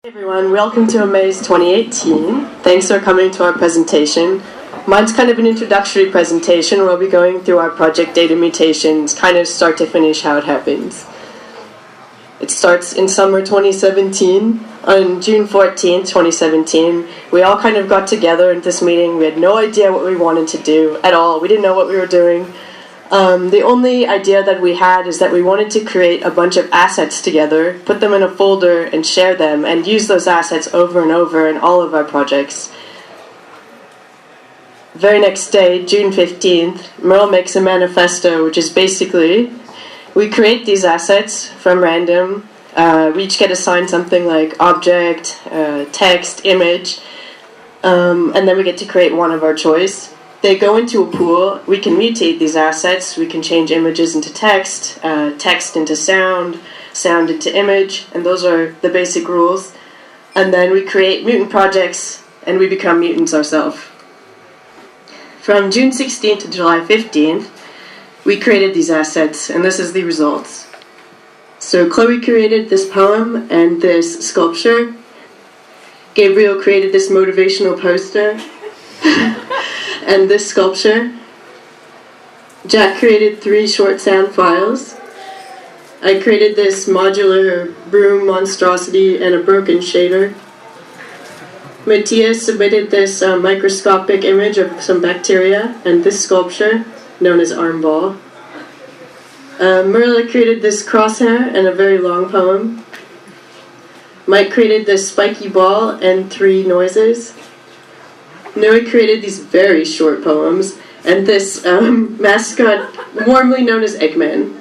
Hey everyone, welcome to Amaze 2018. Thanks for coming to our presentation. Mine's kind of an introductory presentation where we'll be going through our project Data Mutations, kind of start to finish how it happens. It starts in summer 2017. On June 14th, 2017, we all kind of got together in this meeting. We had no idea what we wanted to do at all. We didn't know what we were doing. The only idea that we had is that we wanted to create a bunch of assets together, put them in a folder and share them, and use those assets over and over in all of our projects. Very next day, June 15th, Merle makes a manifesto, which is basically, we create these assets from random. We each get assigned something like object, text, image, and then we get to create one of our choice. They go into a pool. We can mutate these assets. We can change images into text, text into sound, sound into image, and those are the basic rules. And then we create mutant projects, and we become mutants ourselves. From June 16th to July 15th, we created these assets, and this is the results. So Chloe created this poem and this sculpture. Gabriel created this motivational poster. And this sculpture. Jack created 3 short sound files. I created this modular broom monstrosity and a broken shader. Matthias submitted this microscopic image of some bacteria and this sculpture, known as arm ball. Merle created this crosshair and a very long poem. Mike created this spiky ball and 3 noises. Noe created these very short poems, and this mascot, warmly known as Eggman.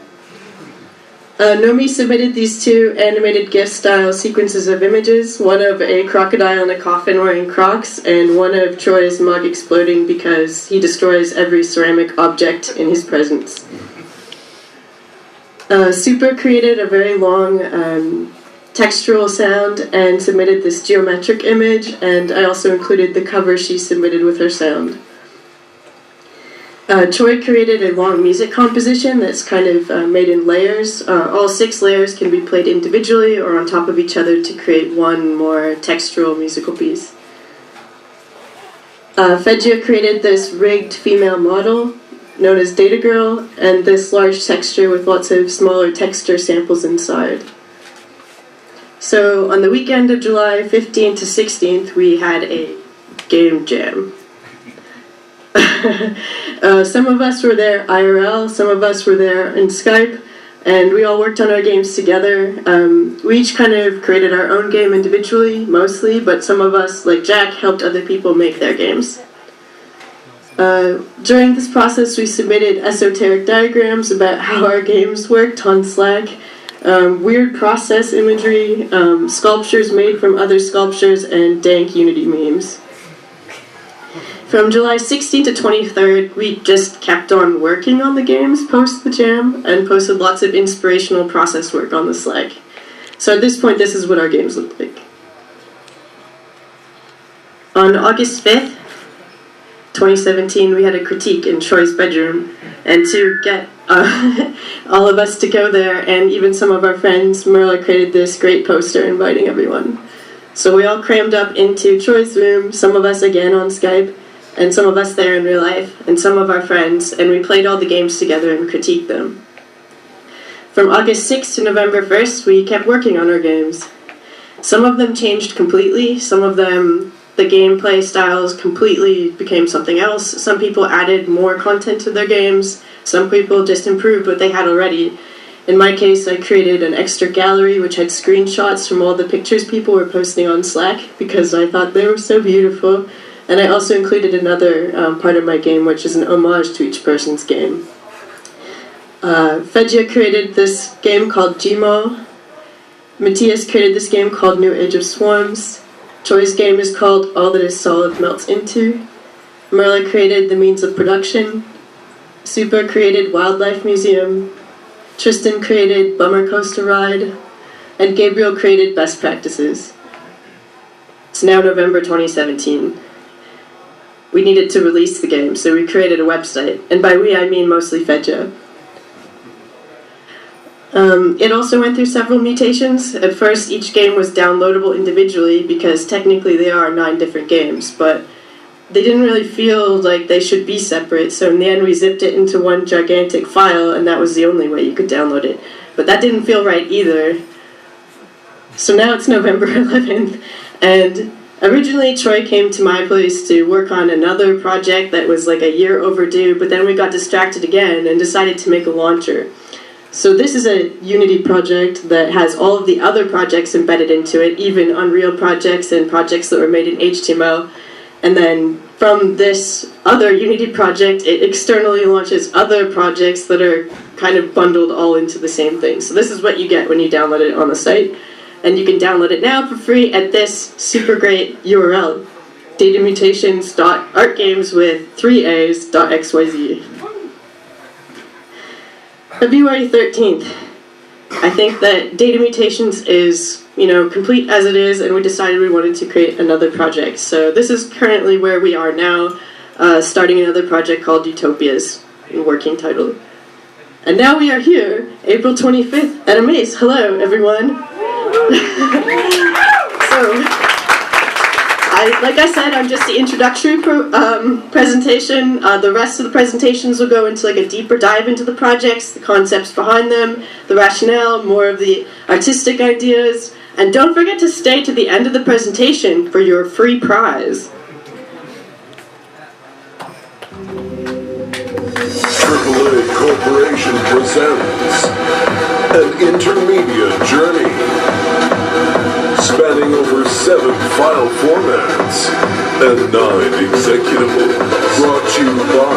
Nomi submitted these 2 animated GIF-style sequences of images, one of a crocodile in a coffin wearing Crocs, and one of Troy's mug exploding because he destroys every ceramic object in his presence. Super created a very long textural sound and submitted this geometric image, and I also included the cover she submitted with her sound. Troy created a long music composition that's kind of made in layers. All 6 layers can be played individually or on top of each other to create one more textural musical piece. Fejia created this rigged female model known as Data Girl, and this large texture with lots of smaller texture samples inside. So on the weekend of July 15th to 16th, we had a game jam. Some of us were there IRL, some of us were there in Skype, and we all worked on our games together. We each kind of created our own game individually, mostly, but some of us, like Jack, helped other people make their games. During this process, we submitted esoteric diagrams about how our games worked on Slack. Weird process imagery, sculptures made from other sculptures, and dank Unity memes. From July 16th to 23rd, we just kept on working on the games post the jam, and posted lots of inspirational process work on the Slack. So at this point, this is what our games look like. On August 5th, 2017, we had a critique in Troy's bedroom, and to get all of us to go there, and even some of our friends, Merle created this great poster inviting everyone. So we all crammed up into Troy's room, some of us again on Skype, and some of us there in real life, and some of our friends, and we played all the games together and critiqued them. From August 6th to November 1st, we kept working on our games. Some of them changed completely, some of them the gameplay styles completely became something else. Some people added more content to their games. Some people just improved what they had already. In my case, I created an extra gallery which had screenshots from all the pictures people were posting on Slack because I thought they were so beautiful. And I also included another part of my game which is an homage to each person's game. Fejia created this game called Gmo. Matthias created this game called New Age of Swarms. Troy's game is called All That Is Solid Melts Into. Merle created The Means of Production. Super created Wildlife Museum. Tristan created Bummer Coaster Ride. And Gabriel created Best Practices. It's now November 2017. We needed to release the game, so we created a website. And by we, I mean mostly Fejia. It also went through several mutations. At first, each game was downloadable individually because technically they are 9 different games, but they didn't really feel like they should be separate, so in the end we zipped it into one gigantic file, and that was the only way you could download it. But that didn't feel right either. So now it's November 11th, and originally Troy came to my place to work on another project that was like a year overdue, but then we got distracted again and decided to make a launcher. So this is a Unity project that has all of the other projects embedded into it, even Unreal projects and projects that were made in HTML. And then from this other Unity project, it externally launches other projects that are kind of bundled all into the same thing. So this is what you get when you download it on the site. And you can download it now for free at this super great URL, datamutations.artgames with 3a's.xyz. February 13th. I think that Data Mutations is, complete as it is, and we decided we wanted to create another project. So this is currently where we are now, starting another project called Utopias, in working title. And now we are here, April 25th, at Amaze. Hello, everyone. Like I said, I'm just the introductory presentation. The rest of the presentations will go into like a deeper dive into the projects, the concepts behind them, the rationale, more of the artistic ideas. And don't forget to stay to the end of the presentation for your free prize. AAA Corporation presents an intermediate journey spanning over 7 file formats and 9 executables, brought to you by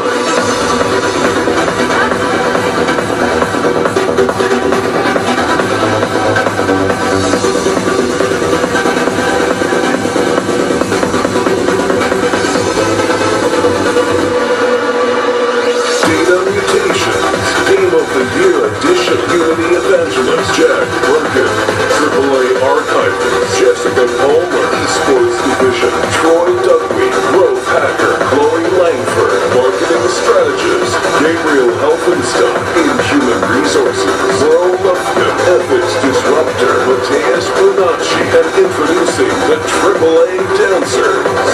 Data Mutations, Game of the Year Edition, Unity Evangelist Jack Bergen, AAA Archivist Jessica Palmer, Esports Division Troy Dudley, Growth Hacker Chloe Langford, Marketing Strategist Gabriel Helfenstein, Inhuman Resources Merle Lufkin, Ethics Disruptor Mateus Bonacci, and introducing the AAA Dancers.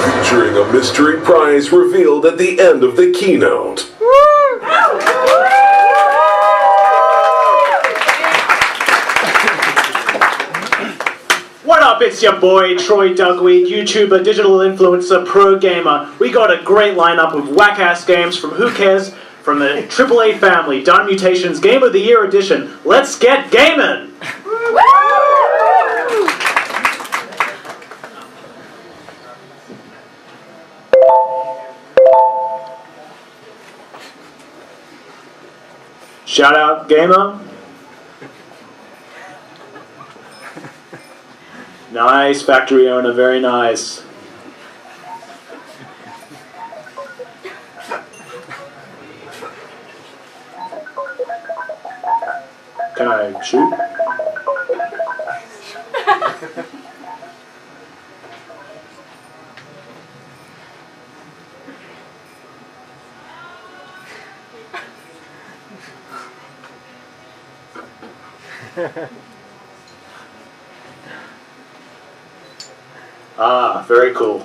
Featuring a mystery prize revealed at the end of the keynote. What up, it's your boy Troy Dugweed, YouTuber, digital influencer, pro gamer. We got a great lineup of whack-ass games from Who Cares, from the AAA family, Data Mutations Game of the Year Edition. Let's get gaming! Shout out, gamer. Nice, factory owner, very nice. Can I shoot? Ah, very cool.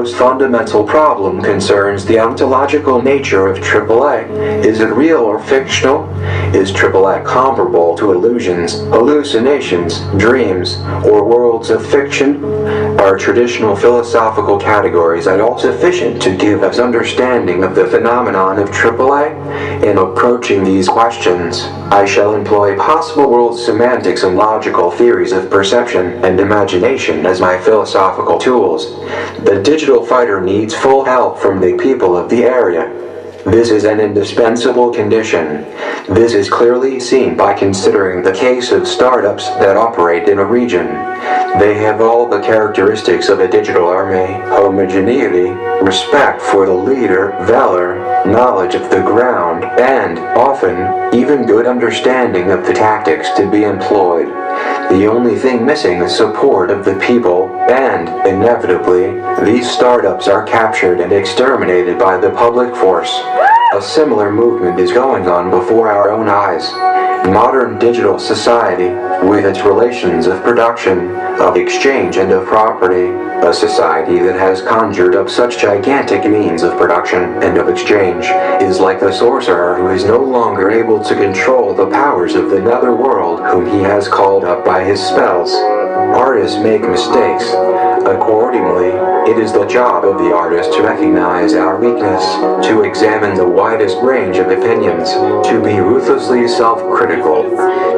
most fundamental problem concerns the ontological nature of AAA. Is it real or fictional? Is AAA comparable to illusions, hallucinations, dreams, or worlds of fiction? our traditional philosophical categories at all sufficient to give us understanding of the phenomenon of AAA? In approaching these questions, I shall employ possible world semantics and logical theories of perception and imagination as my philosophical tools. The digital fighter needs full help from the people of the area. This is an indispensable condition. This is clearly seen by considering the case of startups that operate in a region. They have all the characteristics of a digital army: homogeneity, respect for the leader, valor, knowledge of the ground, and, often, even good understanding of the tactics to be employed. The only thing missing is support of the people, and, inevitably, these startups are captured and exterminated by the public force. A similar movement is going on before our own eyes. Modern digital society, with its relations of production, of exchange and of property, a society that has conjured up such gigantic means of production and of exchange, is like the sorcerer who is no longer able to control the powers of the nether world whom he has called up by his spells. Artists make mistakes. Accordingly, it is the job of the artist to recognize our weakness, to examine the widest range of opinions, to be ruthlessly self-critical.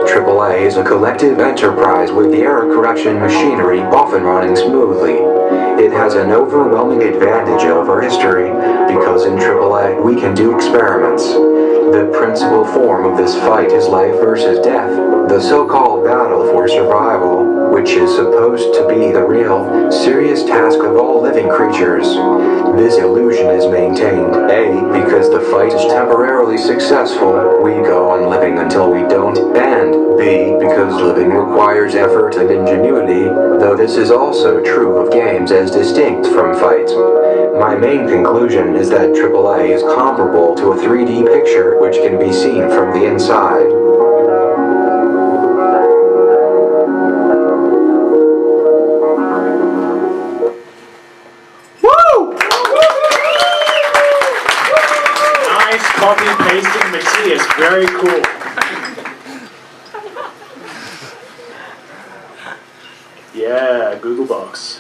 AAA is a collective enterprise with the error correction machinery often running smoothly. It has an overwhelming advantage over history, because in AAA we can do experiments. The principal form of this fight is life versus death, the so-called battle for survival, which is supposed to be the real, serious task of all living creatures. This illusion is maintained, A, because the fight is temporarily successful, we go on living until we don't, and B, because living requires effort and ingenuity, though this is also true of games as distinct from fights. My main conclusion is that AAA is comparable to a 3D picture which can be seen from the inside. Copy-pasting Matthias, very cool. Yeah, Google Docs.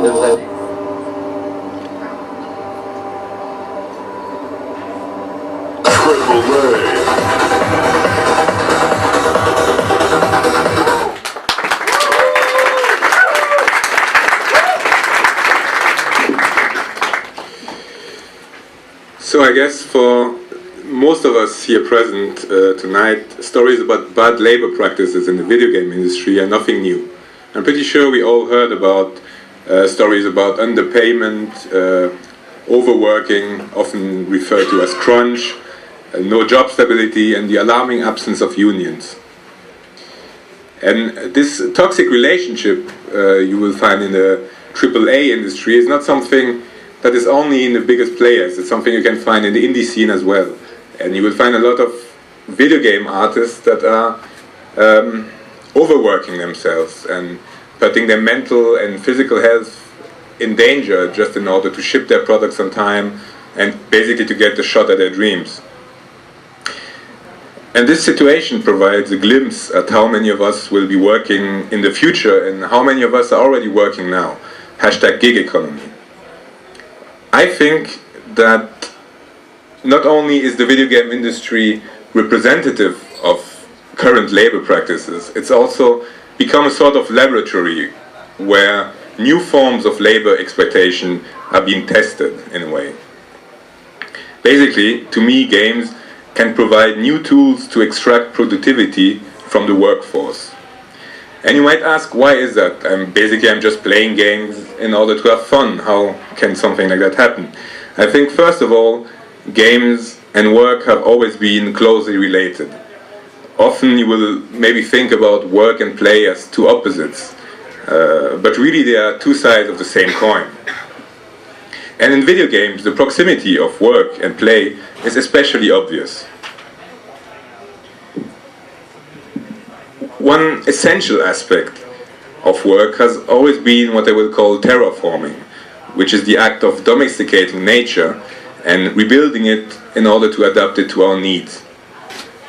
end of the So I guess for most of us here present tonight, stories about bad labor practices in the video game industry are nothing new. I'm pretty sure we all heard about stories about underpayment, overworking, often referred to as crunch, no job stability, and the alarming absence of unions. And this toxic relationship you will find in the AAA industry is not something that is only in the biggest players. It's something you can find in the indie scene as well. And you will find a lot of video game artists that are overworking themselves and putting their mental and physical health in danger just in order to ship their products on time and basically to get the shot at their dreams. And this situation provides a glimpse at how many of us will be working in the future and how many of us are already working now. Hashtag gig economy. I think that not only is the video game industry representative of current labor practices, it's also become a sort of laboratory where new forms of labor exploitation are being tested in a way. Basically, to me, games can provide new tools to extract productivity from the workforce. And you might ask, why is that? I'm just playing games in order to have fun. How can something like that happen? I think, first of all, games and work have always been closely related. Often you will maybe think about work and play as two opposites, but really they are two sides of the same coin. And in video games, the proximity of work and play is especially obvious. One essential aspect of work has always been what I will call terraforming, which is the act of domesticating nature and rebuilding it in order to adapt it to our needs,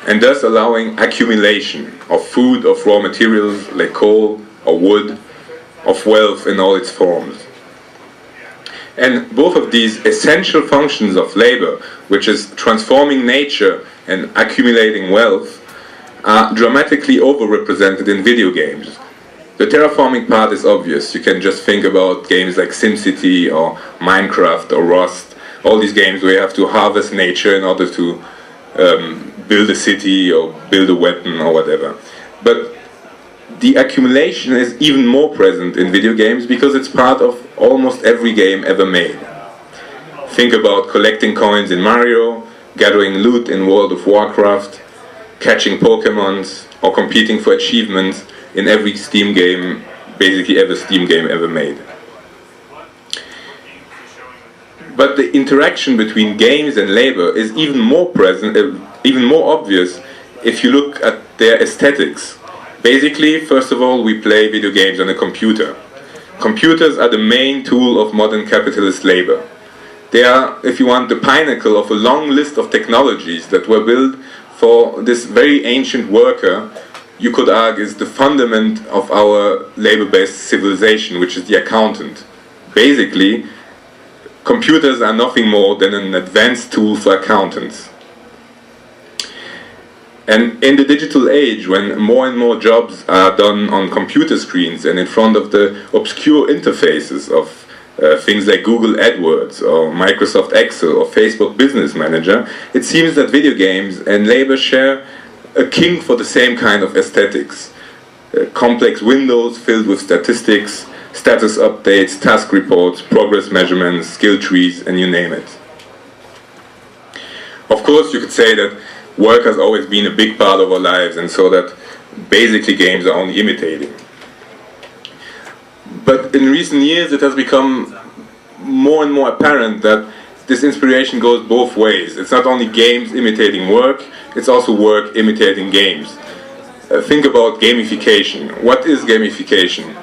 and thus allowing accumulation of food, of raw materials like coal or wood, of wealth in all its forms. And both of these essential functions of labor, which is transforming nature and accumulating wealth, are dramatically overrepresented in video games. The terraforming part is obvious. You can just think about games like SimCity or Minecraft or Rust, all these games where you have to harvest nature in order to build a city or build a weapon or whatever. But the accumulation is even more present in video games because it's part of almost every game ever made. Think about collecting coins in Mario, gathering loot in World of Warcraft, catching Pokemons, or competing for achievements in every Steam game, basically every Steam game ever made. But the interaction between games and labor is even more present, even more obvious if you look at their aesthetics. Basically, first of all, we play video games on a computer. Computers are the main tool of modern capitalist labor. They are, if you want, the pinnacle of a long list of technologies that were built for this very ancient worker. You could argue is the fundament of our labor-based civilization, which is the accountant. Basically, computers are nothing more than an advanced tool for accountants. And in the digital age, when more and more jobs are done on computer screens and in front of the obscure interfaces of things like Google AdWords or Microsoft Excel or Facebook Business Manager, it seems that video games and labor share a kink for the same kind of aesthetics. Complex windows filled with statistics, status updates, task reports, progress measurements, skill trees, and you name it. Of course, you could say that work has always been a big part of our lives, and so that basically games are only imitating. But in recent years it has become more and more apparent that this inspiration goes both ways. It's not only games imitating work, it's also work imitating games. Think about gamification. What is gamification?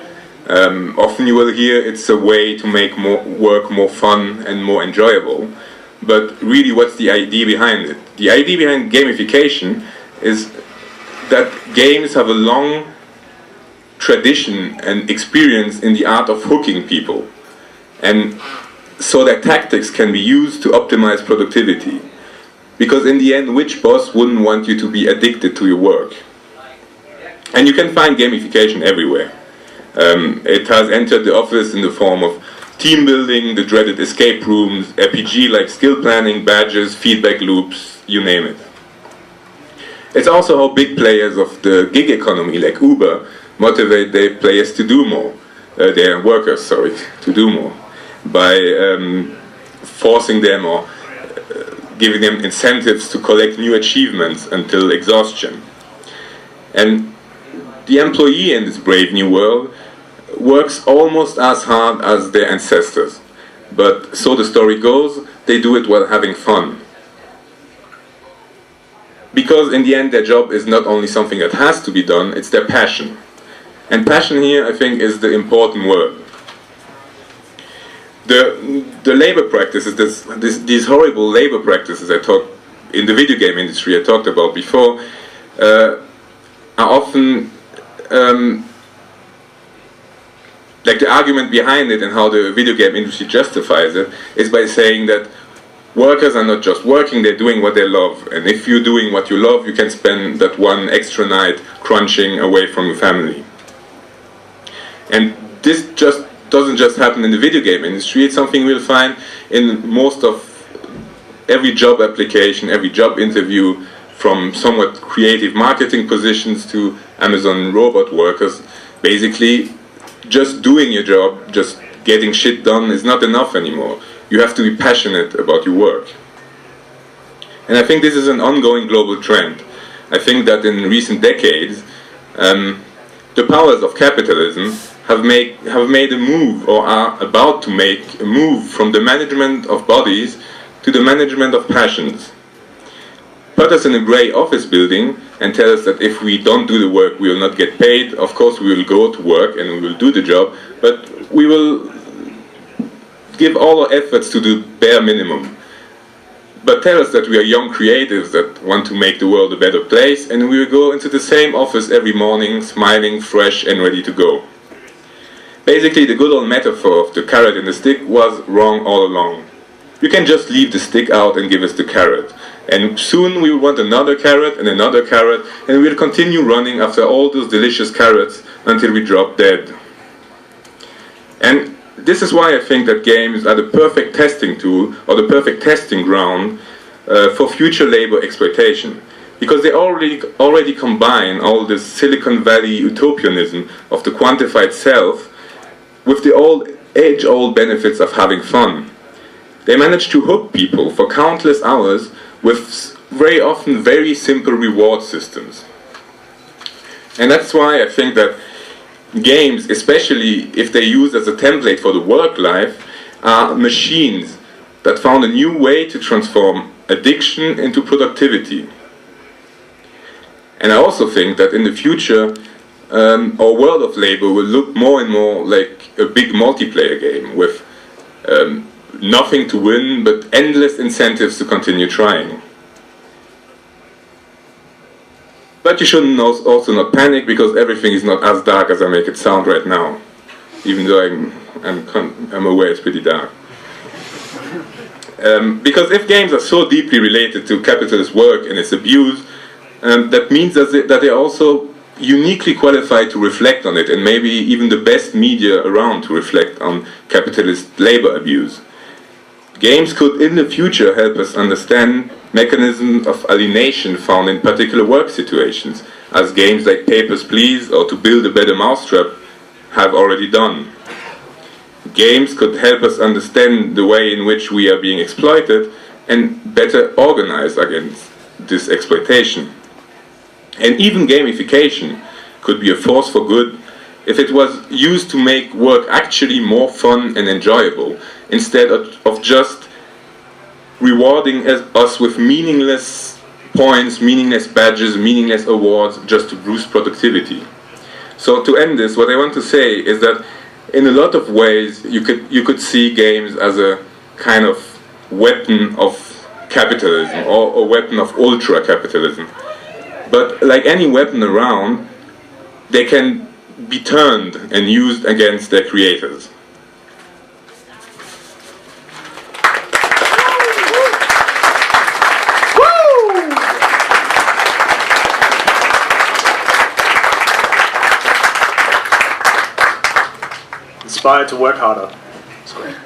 Often you will hear it's a way to make work more fun and more enjoyable. But really, what's the idea behind it? The idea behind gamification is that games have a long tradition and experience in the art of hooking people. and so that tactics can be used to optimize productivity. Because in the end, which boss wouldn't want you to be addicted to your work? And you can find gamification everywhere. It has entered the office in the form of team building, the dreaded escape rooms, RPG like skill planning, badges, feedback loops, you name it. It's also how big players of the gig economy like Uber motivate their players to do more, their workers, sorry, to do more, by forcing them or giving them incentives to collect new achievements until exhaustion. And the employee in this brave new world works almost as hard as their ancestors, but so the story goes, they do it while having fun. Because in the end their job is not only something that has to be done, it's their passion. And passion here, I think, is the important word. The labor practices, these horrible labor practices I talked in the video game industry I talked about before, are often like the argument behind it and how the video game industry justifies it is by saying that workers are not just working, they're doing what they love. And if you're doing what you love, you can spend that one extra night crunching away from your family. And this just doesn't just happen in the video game industry, it's something we'll find in most of every job application, every job interview, from somewhat creative marketing positions to Amazon robot workers. Basically, just doing your job, just getting shit done is not enough anymore. You have to be passionate about your work. And I think this is an ongoing global trend. I think that in recent decades, the powers of capitalism have made a move, or are about to make a move, from the management of bodies to the management of passions. Put us in a grey office building and tell us that if we don't do the work we will not get paid. Of course we will go to work and we will do the job, but we will give all our efforts to the bare minimum. But tell us that we are young creatives that want to make the world a better place, and we will go into the same office every morning smiling, fresh and ready to go. Basically, the good old metaphor of the carrot and the stick was wrong all along. You can just leave the stick out and give us the carrot. And soon we will want another carrot, and we'll continue running after all those delicious carrots until we drop dead. And this is why I think that games are the perfect testing tool, or the perfect testing ground for future labor exploitation. Because they already combine all this Silicon Valley utopianism of the quantified self with the age-old benefits of having fun. They manage to hook people for countless hours with very often very simple reward systems. And that's why I think that games, especially if they're used as a template for the work life, are machines that found a new way to transform addiction into productivity. And I also think that in the future, our world of labor will look more and more like a big multiplayer game with nothing to win but endless incentives to continue trying. But you shouldn't also not panic, because everything is not as dark as I make it sound right now, even though I'm aware it's pretty dark. Because if games are so deeply related to capitalist work and its abuse, that means that they're also uniquely qualified to reflect on it, and maybe even the best media around to reflect on capitalist labor abuse. Games could in the future help us understand mechanisms of alienation found in particular work situations, as games like Papers, Please or To Build a Better Mousetrap have already done. Games could help us understand the way in which we are being exploited and better organize against this exploitation. And even gamification could be a force for good if it was used to make work actually more fun and enjoyable, instead of just rewarding us with meaningless points, meaningless badges, meaningless awards just to boost productivity. So to end this, what I want to say is that in a lot of ways you could see games as a kind of weapon of capitalism, or a weapon of ultra-capitalism. But like any weapon around, they can be turned and used against their creators. inspired to work harder. It's great.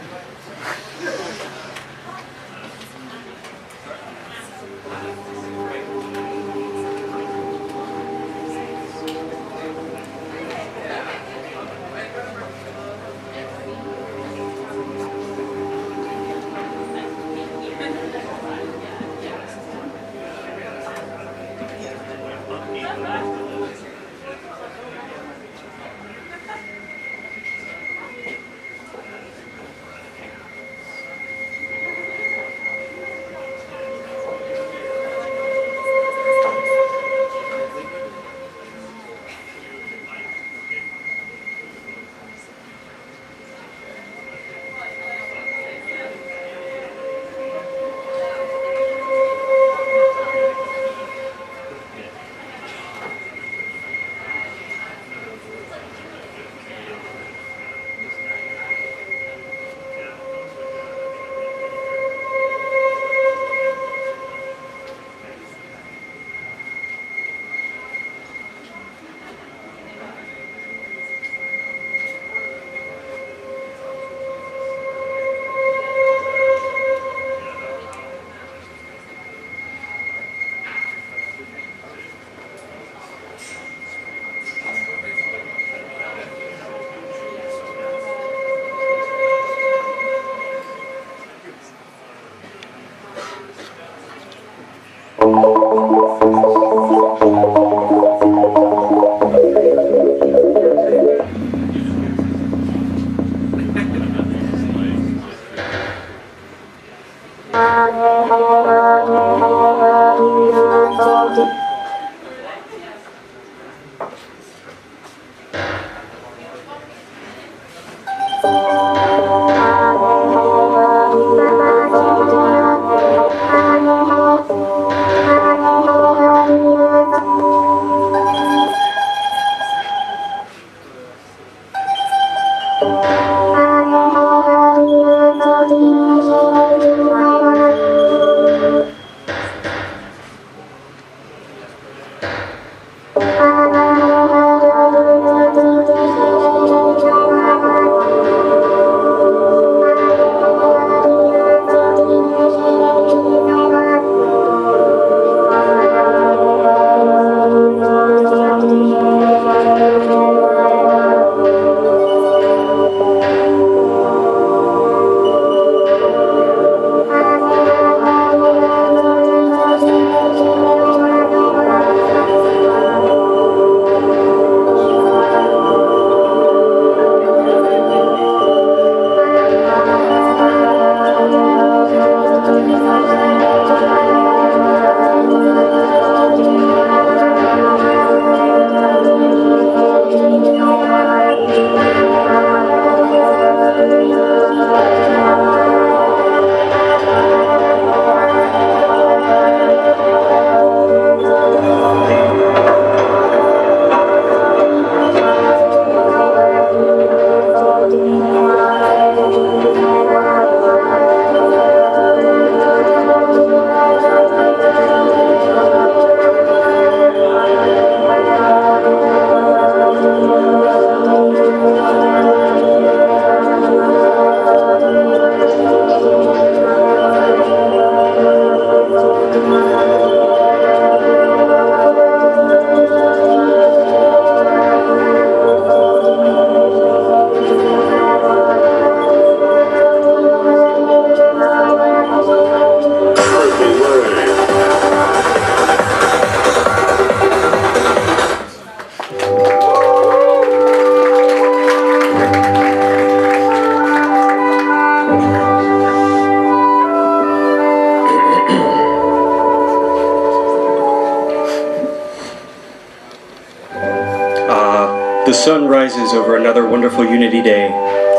The sun rises over another wonderful Unity Day,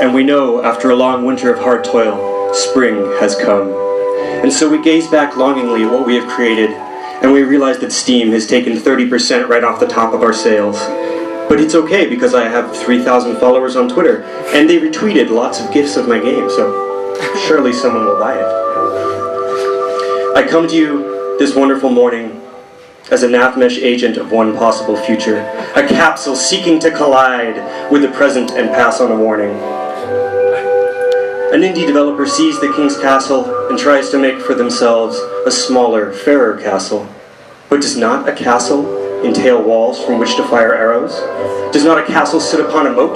and we know, after a long winter of hard toil, spring has come. And so we gaze back longingly at what we have created, and we realize that Steam has taken 30% right off the top of our sales. But it's okay, because I have 3,000 followers on Twitter, and they retweeted lots of GIFs of my game, so surely someone will buy it. I come to you this wonderful morning as a NathMesh agent of one possible future, a capsule seeking to collide with the present and pass on a warning. An indie developer sees the king's castle and tries to make for themselves a smaller, fairer castle. But does not a castle entail walls from which to fire arrows? Does not a castle sit upon a moat?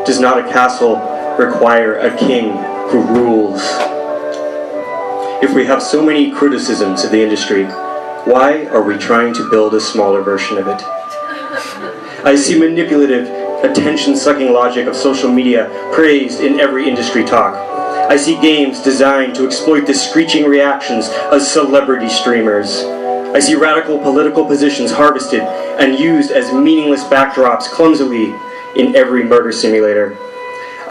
Does not a castle require a king who rules? If we have so many criticisms of the industry, why are we trying to build a smaller version of it? I see manipulative, attention-sucking logic of social media praised in every industry talk. I see games designed to exploit the screeching reactions of celebrity streamers. I see radical political positions harvested and used as meaningless backdrops clumsily in every murder simulator.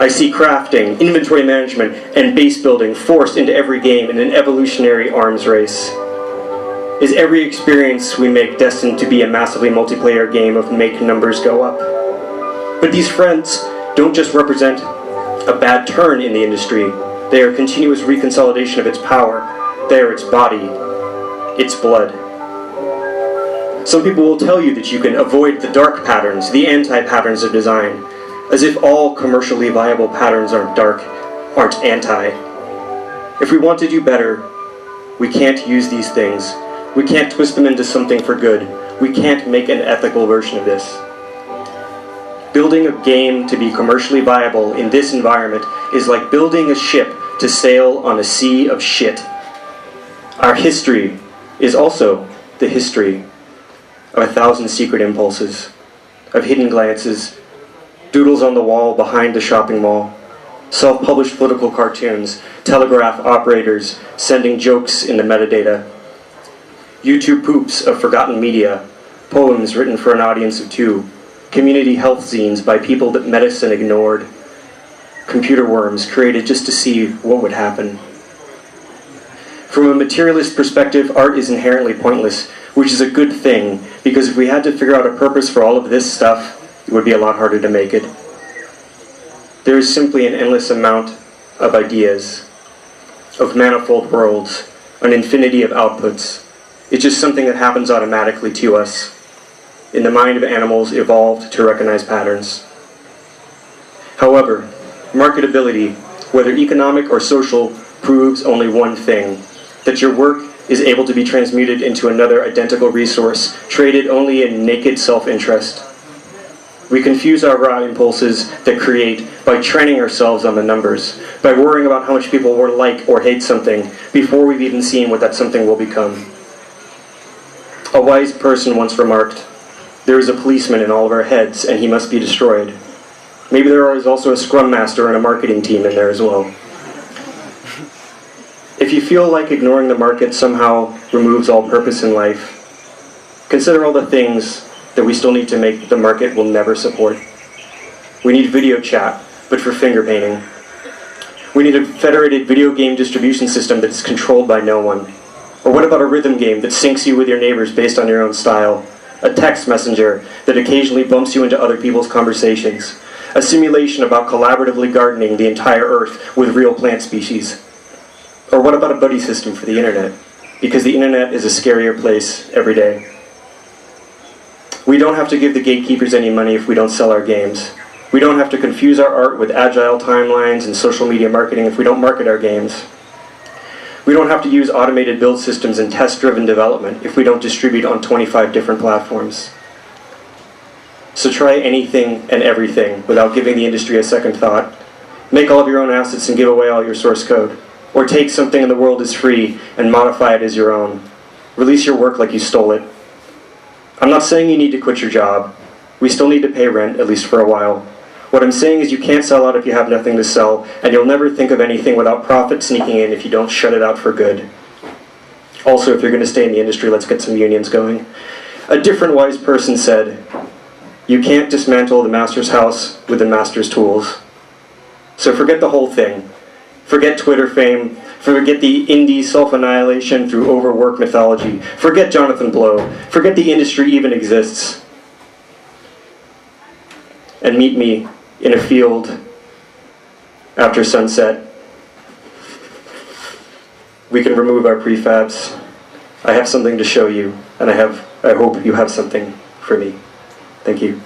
I see crafting, inventory management, and base building forced into every game in an evolutionary arms race. Is every experience we make destined to be a massively multiplayer game of make numbers go up? But these friends don't just represent a bad turn in the industry. They are continuous reconsolidation of its power. They are its body, its blood. Some people will tell you that you can avoid the dark patterns, the anti-patterns of design, as if all commercially viable patterns aren't dark, aren't anti. If we want to do better, we can't use these things. We can't twist them into something for good. We can't make an ethical version of this. Building a game to be commercially viable in this environment is like building a ship to sail on a sea of shit. Our history is also the history of 1,000 secret impulses, of hidden glances, doodles on the wall behind the shopping mall, self-published political cartoons, telegraph operators sending jokes in the metadata, YouTube poops of forgotten media, poems written for an audience of 2, community health zines by people that medicine ignored, computer worms created just to see what would happen. From a materialist perspective, art is inherently pointless, which is a good thing, because if we had to figure out a purpose for all of this stuff, it would be a lot harder to make it. There is simply an endless amount of ideas, of manifold worlds, an infinity of outputs. It's just something that happens automatically to us. In the mind of animals evolved to recognize patterns. However, marketability, whether economic or social, proves only one thing, that your work is able to be transmuted into another identical resource, traded only in naked self-interest. We confuse our raw impulses that create by training ourselves on the numbers, by worrying about how much people will like or hate something before we've even seen what that something will become. A wise person once remarked, "There is a policeman in all of our heads, and he must be destroyed." Maybe there is also a scrum master and a marketing team in there as well. If you feel like ignoring the market somehow removes all purpose in life, consider all the things that we still need to make the market will never support. We need video chat, but for finger painting. We need a federated video game distribution system that is controlled by no one. Or what about a rhythm game that syncs you with your neighbors based on your own style? A text messenger that occasionally bumps you into other people's conversations? A simulation about collaboratively gardening the entire earth with real plant species? Or what about a buddy system for the internet? Because the internet is a scarier place every day. We don't have to give the gatekeepers any money if we don't sell our games. We don't have to confuse our art with agile timelines and social media marketing if we don't market our games. We don't have to use automated build systems and test-driven development if we don't distribute on 25 different platforms. So try anything and everything without giving the industry a second thought. Make all of your own assets and give away all your source code. Or take something in the world as free and modify it as your own. Release your work like you stole it. I'm not saying you need to quit your job. We still need to pay rent, at least for a while. What I'm saying is you can't sell out if you have nothing to sell, and you'll never think of anything without profit sneaking in if you don't shut it out for good. Also, if you're going to stay in the industry, let's get some unions going. A different wise person said, "You can't dismantle the master's house with the master's tools." So forget the whole thing. Forget Twitter fame. Forget the indie self-annihilation through overwork mythology. Forget Jonathan Blow. Forget the industry even exists. And meet me in a field after sunset. We can remove our prefabs. I have something to show you, and I hope you have something for me. Thank you.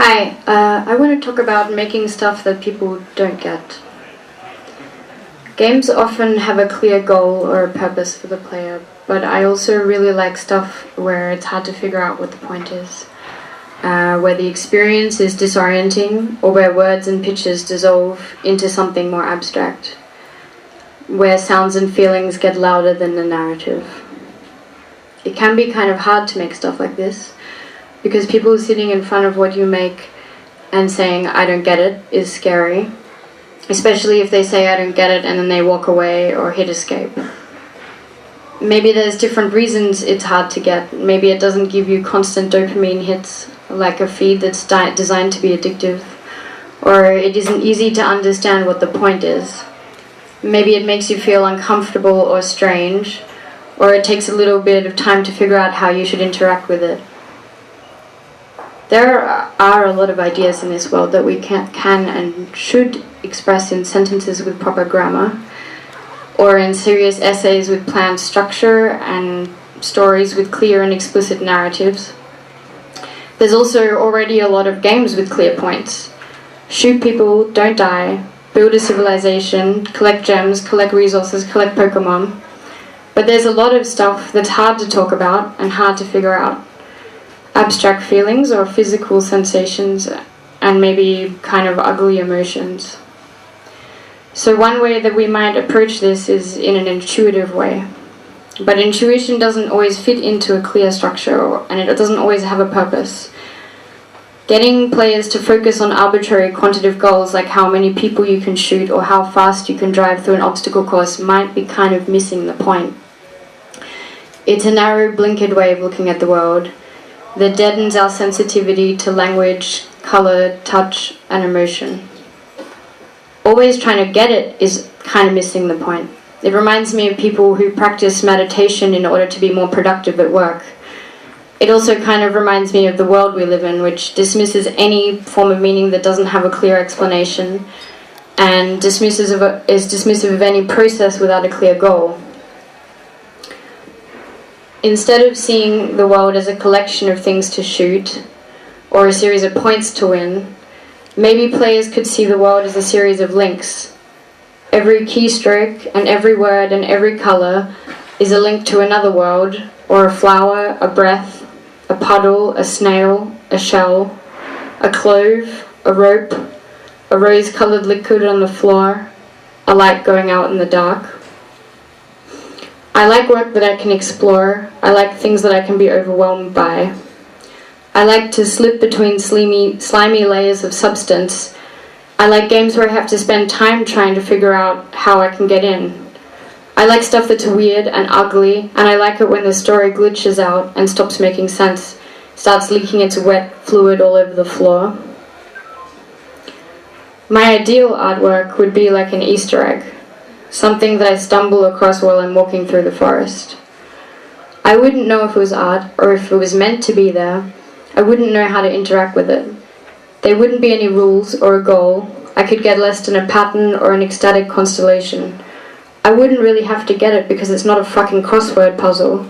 Hi, I want to talk about making stuff that people don't get. Games often have a clear goal or a purpose for the player, but I also really like stuff where it's hard to figure out what the point is. Where the experience is disorienting, or where words and pictures dissolve into something more abstract. Where sounds and feelings get louder than the narrative. It can be kind of hard to make stuff like this, because people sitting in front of what you make and saying, I don't get it, is scary. Especially if they say, I don't get it, and then they walk away or hit escape. Maybe there's different reasons it's hard to get. Maybe it doesn't give you constant dopamine hits, like a feed that's designed to be addictive. Or it isn't easy to understand what the point is. Maybe it makes you feel uncomfortable or strange, or it takes a little bit of time to figure out how you should interact with it. There are a lot of ideas in this world that we can and should express in sentences with proper grammar, or in serious essays with planned structure and stories with clear and explicit narratives. There's also already a lot of games with clear points. Shoot people, don't die, build a civilization, collect gems, collect resources, collect Pokemon. But there's a lot of stuff that's hard to talk about and hard to figure out. Abstract feelings or physical sensations, and maybe kind of ugly emotions. So one way that we might approach this is in an intuitive way. But intuition doesn't always fit into a clear structure, and it doesn't always have a purpose. Getting players to focus on arbitrary quantitative goals like how many people you can shoot or how fast you can drive through an obstacle course might be kind of missing the point. It's a narrow, blinkered way of looking at the world that deadens our sensitivity to language, colour, touch, and emotion. Always trying to get it is kind of missing the point. It reminds me of people who practice meditation in order to be more productive at work. It also kind of reminds me of the world we live in, which dismisses any form of meaning that doesn't have a clear explanation, and is dismissive of any process without a clear goal. Instead of seeing the world as a collection of things to shoot, or a series of points to win, maybe players could see the world as a series of links. Every keystroke and every word and every colour is a link to another world, or a flower, a breath, a puddle, a snail, a shell, a clove, a rope, a rose-coloured liquid on the floor, a light going out in the dark. I like work that I can explore. I like things that I can be overwhelmed by. I like to slip between slimy layers of substance. I like games where I have to spend time trying to figure out how I can get in. I like stuff that's weird and ugly, and I like it when the story glitches out and stops making sense, starts leaking its wet fluid all over the floor. My ideal artwork would be like an Easter egg. Something that I stumble across while I'm walking through the forest. I wouldn't know if it was art or if it was meant to be there. I wouldn't know how to interact with it. There wouldn't be any rules or a goal. I could get lost in a pattern or an ecstatic constellation. I wouldn't really have to get it because it's not a fucking crossword puzzle.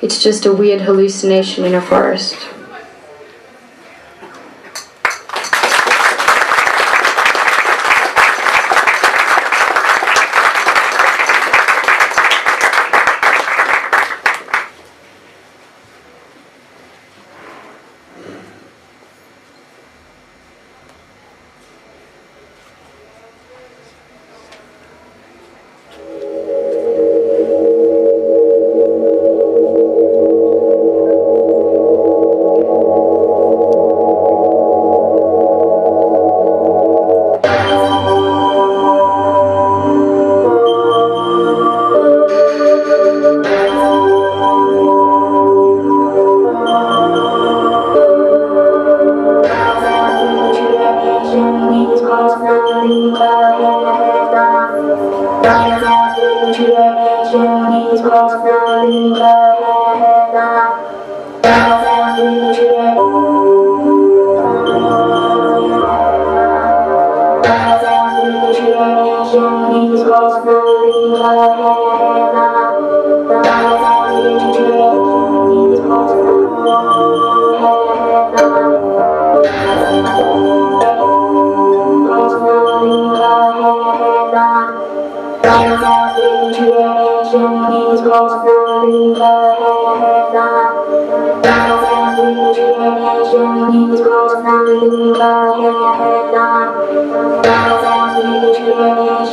It's just a weird hallucination in a forest.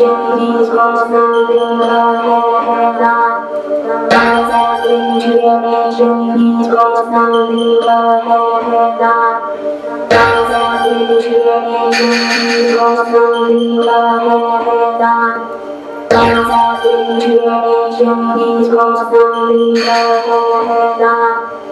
please cross the river head on. Rise and bring to your nation, please cross the river head on. Rise and bring to your nation, please cross the river head on. Rise and bring to your nation, please cross the river head on.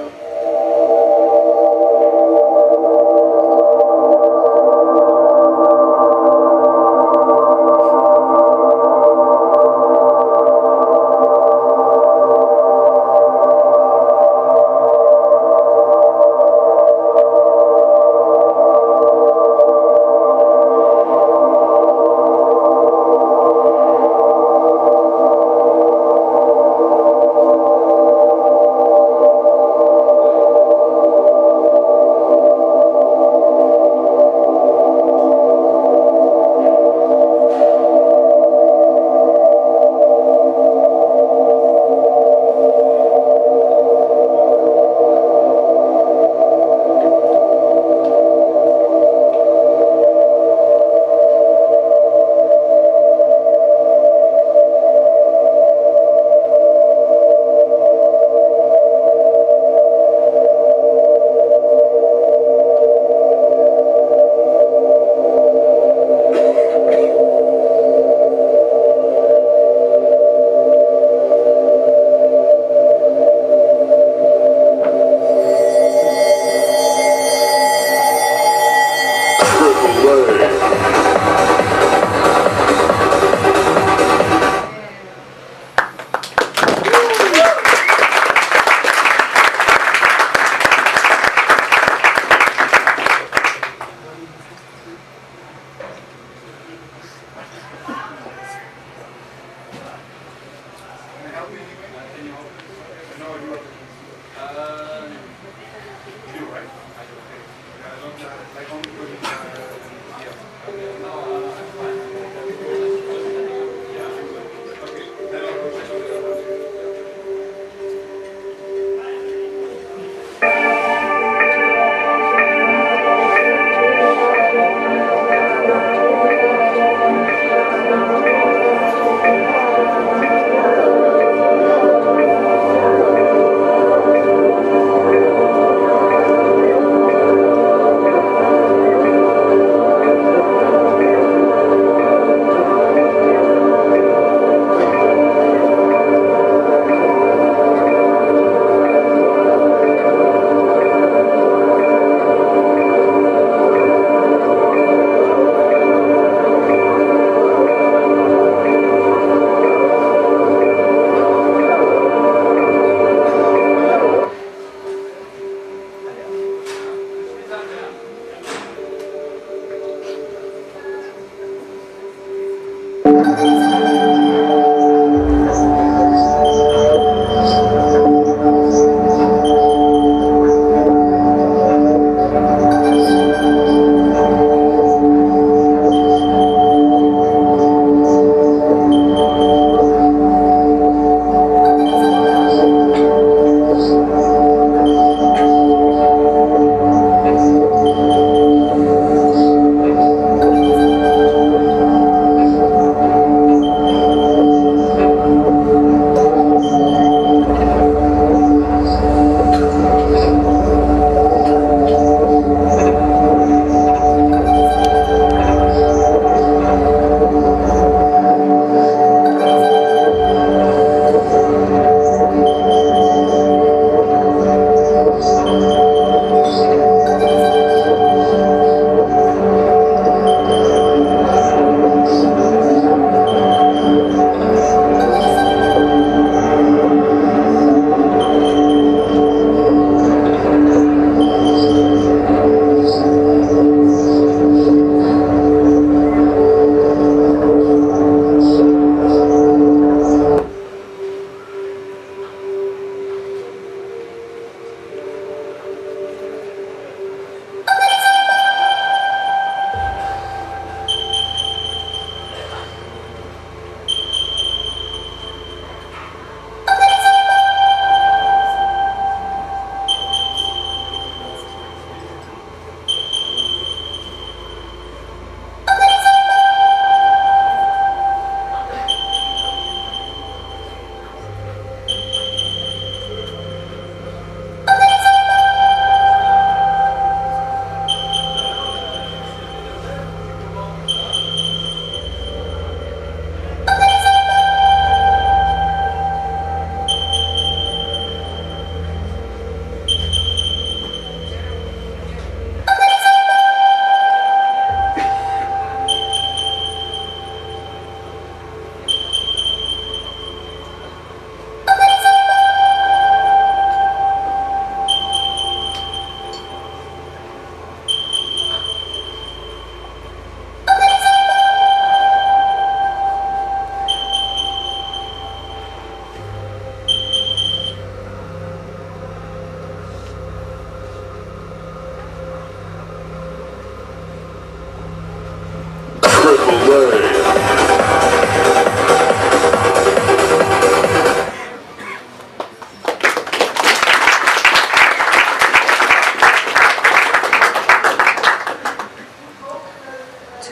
To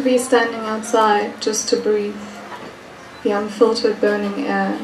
be standing outside just to breathe the unfiltered burning air.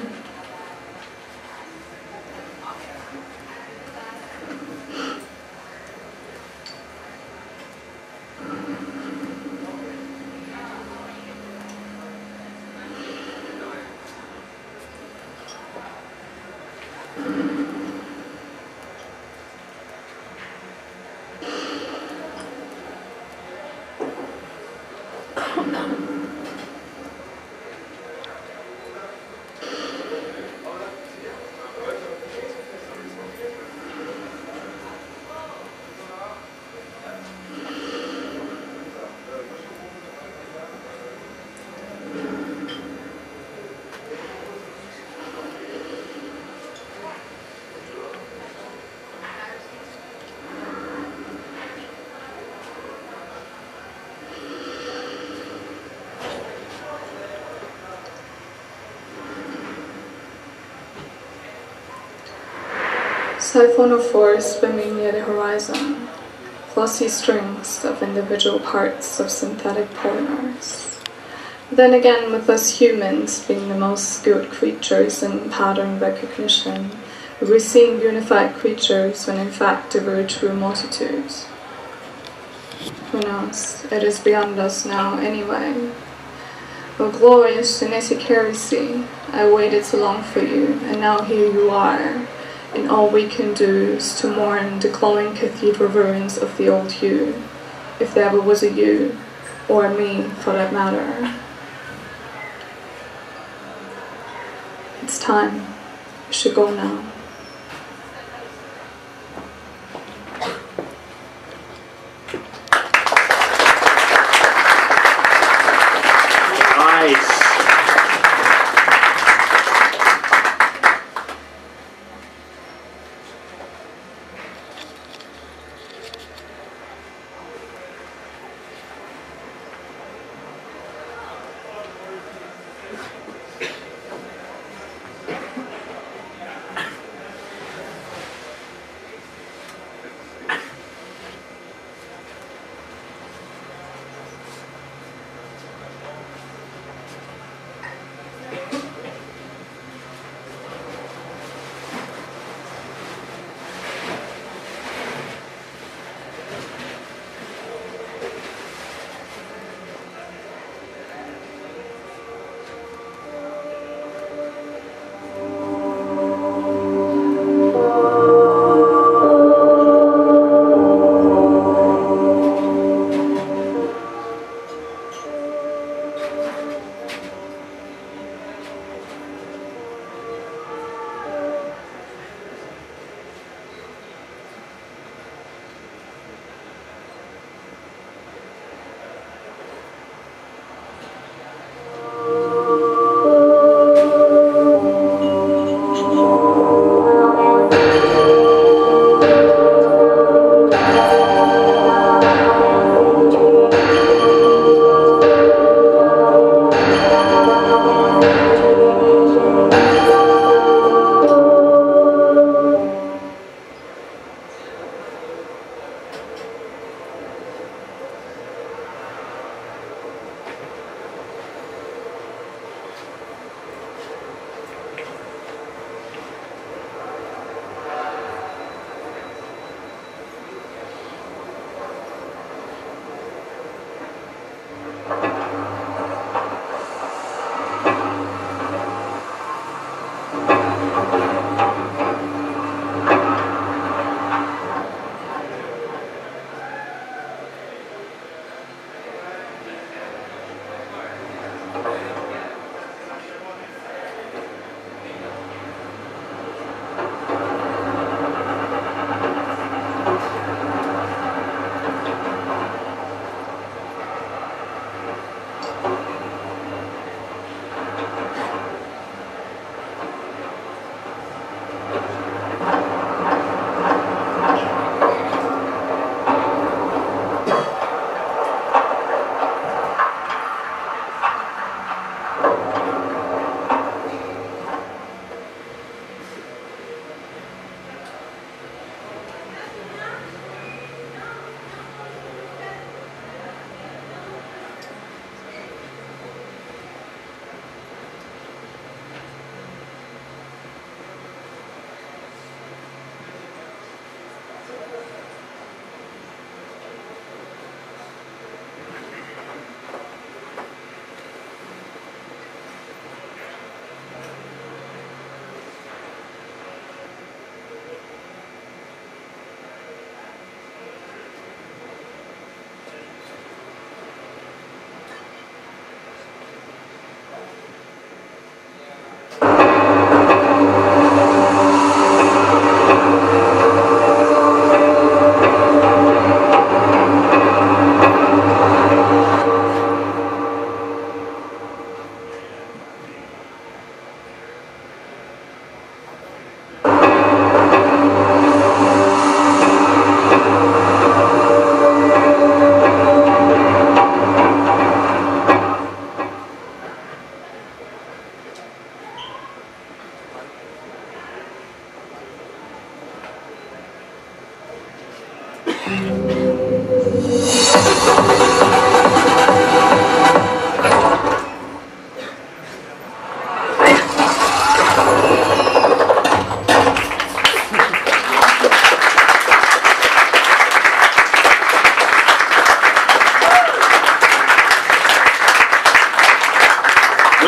Siphonophores swimming near the horizon, glossy strings of individual parts of synthetic polymers. Then again, with us humans being the most skilled creatures in pattern recognition, we're seeing unified creatures when in fact there were true multitudes. Who knows? It is beyond us now anyway. Oh glorious genetic heresy, I waited so long for you, and now here you are. And all we can do is to mourn the glowing cathedral ruins of the old you, if there ever was a you, or a me for that matter. It's time. We should go now. Nice.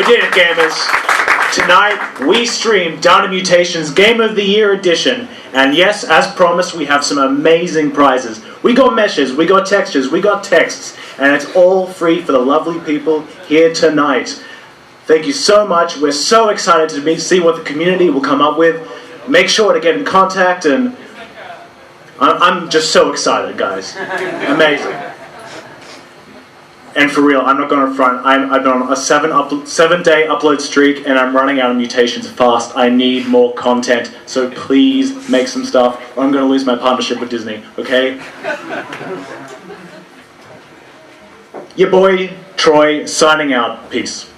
We did it, gamers. Tonight, we stream Down to Mutations Game of the Year Edition. And yes, as promised, we have some amazing prizes. We got meshes, we got textures, we got texts, and it's all free for the lovely people here tonight. Thank you so much. We're so excited to see what the community will come up with. Make sure to get in contact, and I'm just so excited, guys. Amazing. And for real, I'm not going to front. I've been on a 7-day upload streak, and I'm running out of mutations fast. I need more content, so please make some stuff, or I'm going to lose my partnership with Disney, okay? Your boy, Troy, signing out. Peace.